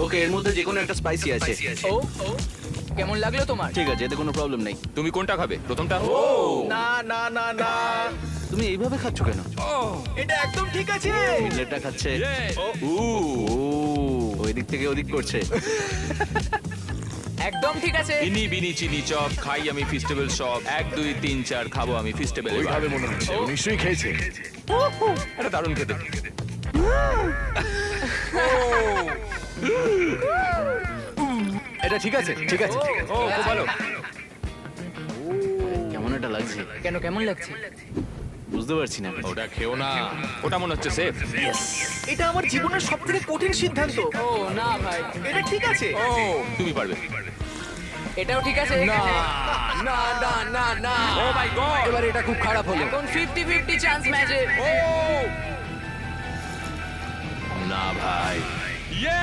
ওকে, এর মধ্যে যে কোনো একটা স্পাইসি আছে। ও কেমন লাগলো তোমার? ঠিক আছে, এতে কোনো প্রবলেম নেই। তুমি কোনটা খাবে? প্রথমটা? না না না না, তুমি এইভাবে খাচ্ছ কেন? এটা একদম ঠিক আছে। মিডলেটটা খাচ্ছে। ও, ওই দিক থেকে ওদিক করছে। একদম ঠিক আছে। ইনি বিনি চিনি চপ খাই আমি ফেস্টিভ্যাল সব 1 2 3 4 খাবো আমি ফেস্টিভ্যাল। ওইভাবে মনে হচ্ছে ও নিশ্চয়ই খেয়েছে। এটা দারুণ খেতে। এটা ঠিক আছে, ঠিক আছে। ও খুব ভালো। কেমন একটা লাগছে, কেন কেমন লাগছে? বুঝতে পারছি না। ওটা খেও না, ওটা মনে হচ্ছে সেফ। এটা আমার জীবনের সবথেকে কঠিন সিদ্ধান্ত। ও না ভাই, এটা ঠিক আছে। ও তুমি পারবে। এটাও ঠিক আছে। না না না না না, ও মাই গড, এবার এটা খুব খারাপ হলো। এখন 50-50 চান্স ম্যাচের। না ভাই। ইয়ে